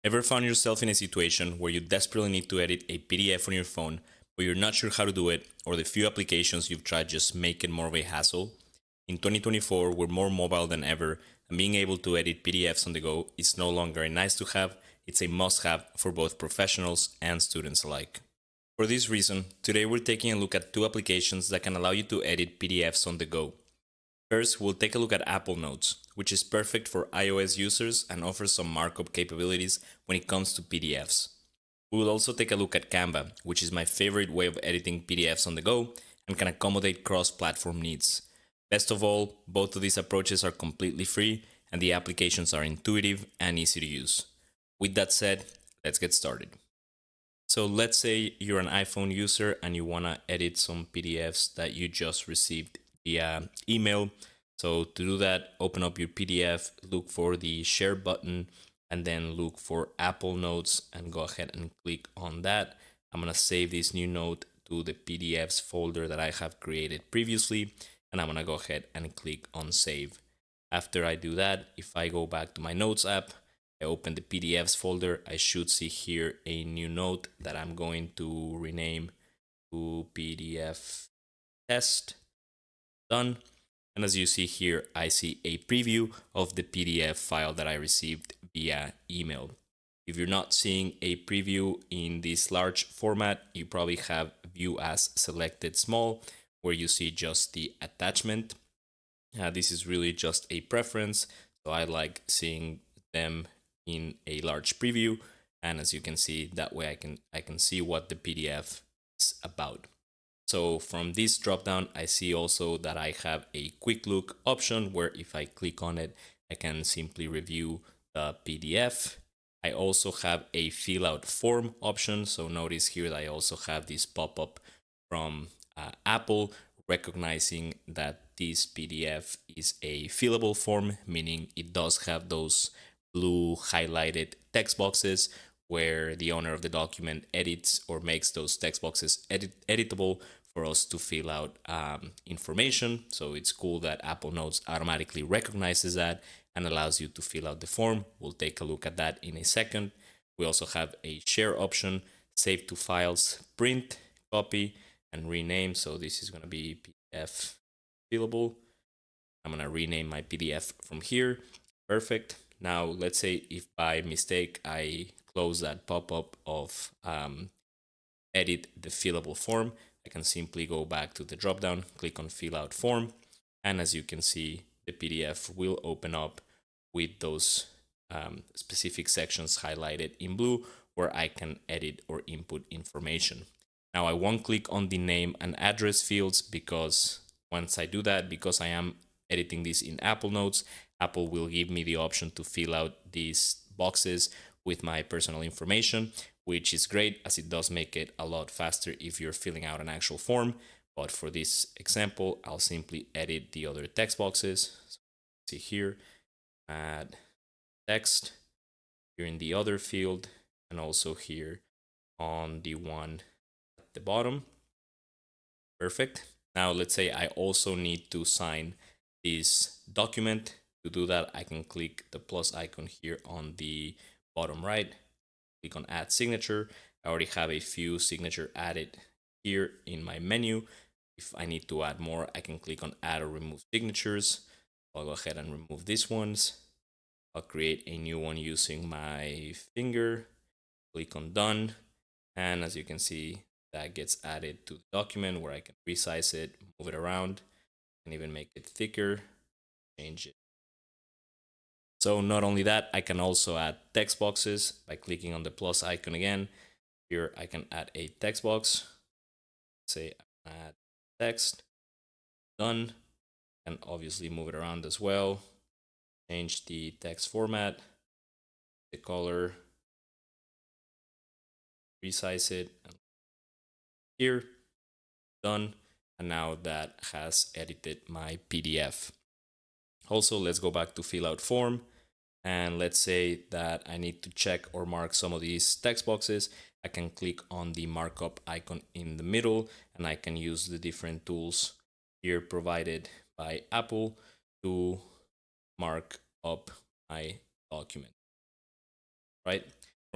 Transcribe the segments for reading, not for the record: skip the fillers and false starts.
Ever found yourself in a situation where you desperately need to edit a PDF on your phone, but you're not sure how to do it, or the few applications you've tried just make it more of a hassle? In 2024, we're more mobile than ever, and being able to edit PDFs on the go is no longer a nice to have, it's a must have for both professionals and students alike. For this reason, today we're taking a look at two applications that can allow you to edit PDFs on the go. First, we'll take a look at Apple Notes, which is perfect for iOS users and offers some markup capabilities when it comes to PDFs. We will also take a look at Canva, which is my favorite way of editing PDFs on the go and can accommodate cross-platform needs. Best of all, both of these approaches are completely free and the applications are intuitive and easy to use. With that said, let's get started. So let's say you're an iPhone user and you want to edit some PDFs that you just received via email. So to do that, open up your PDF, look for the share button, and then look for Apple Notes and go ahead and click on that. I'm going to save this new note to the PDFs folder that I have created previously, and I'm going to go ahead and click on save. After I do that, if I go back to my Notes app, I open the PDFs folder, I should see here a new note that I'm going to rename to PDF test. Done. And as you see here, I see a preview of the PDF file that I received via email. If you're not seeing a preview in this large format, you probably have view as selected small, where you see just the attachment. This is really just a preference, so I like seeing them in a large preview, and as you can see, that way I can see what the PDF is about. So from this dropdown, I see also that I have a quick look option where if I click on it, I can simply review the PDF. I also have a fill out form option. So notice here that I also have this pop-up from Apple recognizing that this PDF is a fillable form, meaning it does have those blue highlighted text boxes where the owner of the document edits or makes those text boxes editable for us to fill out information. So it's cool that Apple Notes automatically recognizes that and allows you to fill out the form. We'll take a look at that in a second. We also have a share option, save to files, print, copy, and rename. So this is going to be PDF fillable. I'm going to rename my PDF from here. Perfect. Now, let's say if by mistake I close that pop-up of edit the fillable form, I can simply go back to the dropdown, click on fill out form, and as you can see, the PDF will open up with those specific sections highlighted in blue where I can edit or input information. Now I won't click on the name and address fields because once I do that, because I am editing this in Apple Notes, Apple will give me the option to fill out these boxes with my personal information, which is great as it does make it a lot faster if you're filling out an actual form. But for this example, I'll simply edit the other text boxes. So see here, add text here in the other field, and also here on the one at the bottom. Perfect. Now let's say I also need to sign this document. To do that, I can click the plus icon here on the bottom right, click on add signature. I already have a few signature added here in my menu. If I need to add more, I can click on add or remove signatures. I'll go ahead and remove these ones. I'll create a new one using my finger, click on done. And as you can see, that gets added to the document where I can resize it, move it around, and even make it thicker, change it. So not only that, I can also add text boxes by clicking on the plus icon again. Here I can add a text box. Say add text, done, and obviously move it around as well. Change the text format, the color, resize it, and here, done. And now that has edited my PDF. Also, let's go back to fill out form. And let's say that I need to check or mark some of these text boxes. I can click on the markup icon in the middle and I can use the different tools here provided by Apple to mark up my document, right?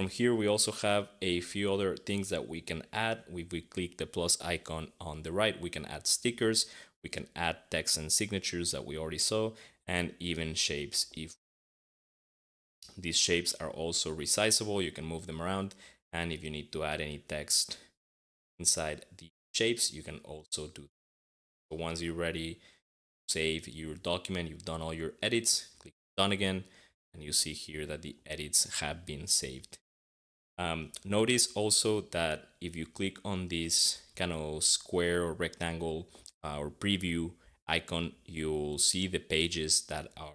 From here, we also have a few other things that we can add. If we click the plus icon on the right, we can add stickers, we can add text and signatures that we already saw, and even shapes. If these shapes are also resizable, you can move them around. And if you need to add any text inside the shapes, you can also do that. So once you're ready, save your document, you've done all your edits, click done again, and you see here that the edits have been saved. Notice also that if you click on this kind of square or rectangle or preview icon, you'll see the pages that are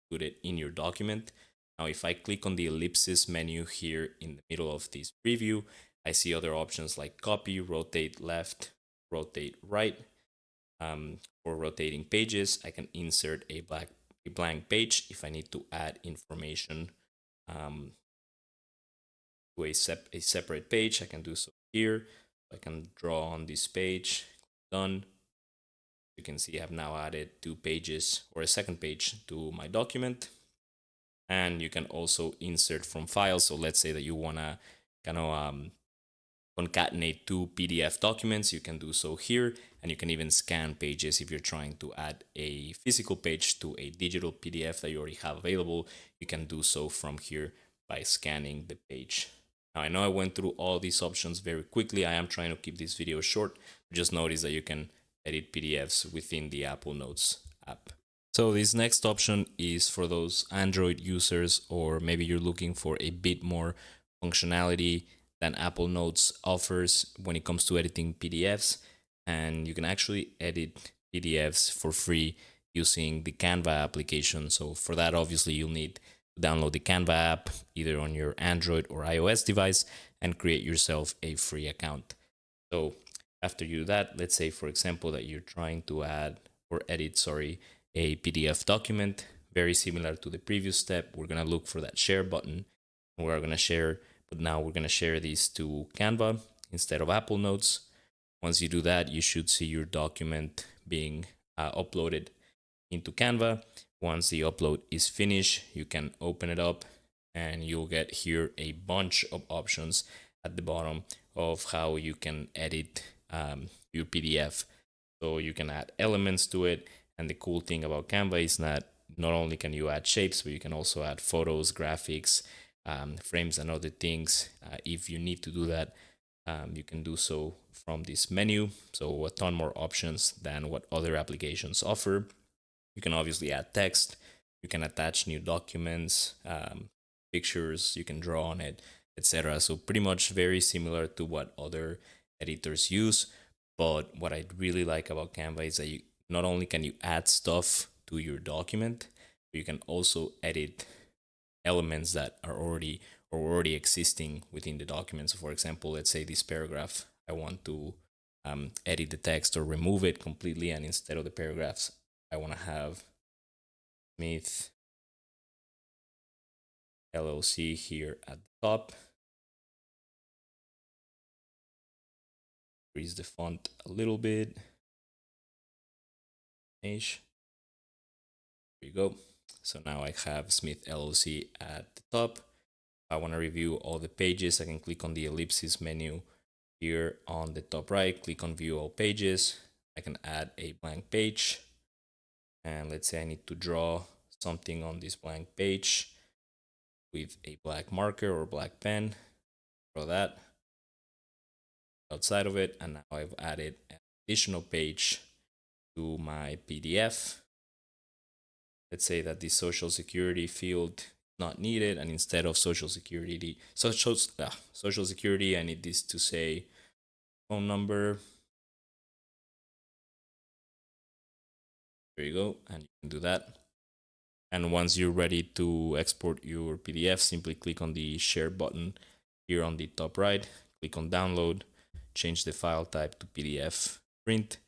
included in your document. Now, if I click on the ellipsis menu here in the middle of this preview, I see other options like copy, rotate left, rotate right. For rotating pages, I can insert a blank page if I need to add information to a separate page. I can do so here. I can draw on this page. Done. You can see I've now added 2 pages or a second page to my document. And you can also insert from files. So let's say that you want to kind of concatenate 2 PDF documents. You can do so here, and you can even scan pages if you're trying to add a physical page to a digital PDF that you already have available. You can do so from here by scanning the page. Now, I know I went through all these options very quickly. I am trying to keep this video short. Just notice that you can edit PDFs within the Apple Notes app. So this next option is for those Android users, or maybe you're looking for a bit more functionality than Apple Notes offers when it comes to editing PDFs. And you can actually edit PDFs for free using the Canva application. So for that, obviously, you'll need to download the Canva app either on your Android or iOS device and create yourself a free account. So after you do that, let's say, for example, that you're trying to add or edit, a PDF document, very similar to the previous step. We're going to look for that share button. We're going to share, but now we're going to share these to Canva instead of Apple Notes. Once you do that, you should see your document being uploaded into Canva. Once the upload is finished, you can open it up and you'll get here a bunch of options at the bottom of how you can edit your PDF. So you can add elements to it. And the cool thing about Canva is that not only can you add shapes, but you can also add photos, graphics, frames, and other things. If you need to do that, you can do so from this menu. So a ton more options than what other applications offer. You can obviously add text. You can attach new documents, pictures. You can draw on it, etc. So pretty much very similar to what other editors use. But what I really like about Canva is that you not only can you add stuff to your document, but you can also edit elements that are already existing within the document. So for example, let's say this paragraph, I want to edit the text or remove it completely, and instead of the paragraphs, I want to have Smith LLC here at the top. Increase the font a little bit. There you go. So now I have Smith LLC at the top. I want to review all the pages. I can click on the ellipsis menu here on the top right, click on view all pages. I can add a blank page. And let's say I need to draw something on this blank page with a black marker or black pen. Draw that outside of it. And now I've added an additional page to my PDF. Let's say that the social security field not needed, and instead of social security, I need this to say phone number. There you go, and you can do that. And once you're ready to export your PDF, simply click on the share button here on the top right, click on download, change the file type to PDF print,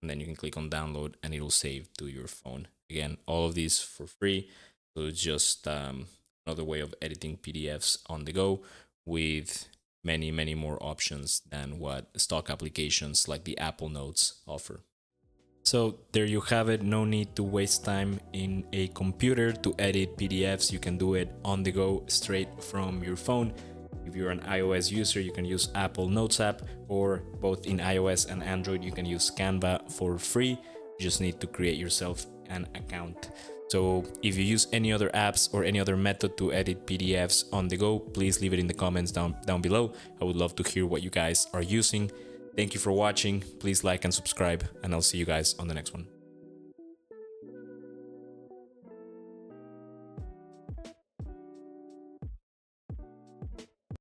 and then you can click on download and it'll save to your phone. Again, all of these for free. So it's just another way of editing PDFs on the go with many, many more options than what stock applications like the Apple Notes offer. So there you have it. No need to waste time in a computer to edit PDFs. You can do it on the go straight from your phone. If you're an iOS user, you can use Apple Notes app, or both in iOS and Android, you can use Canva for free. You just need to create yourself an account. So if you use any other apps or any other method to edit PDFs on the go, please leave it in the comments down below. I would love to hear what you guys are using. Thank you for watching. Please like and subscribe, and I'll see you guys on the next one.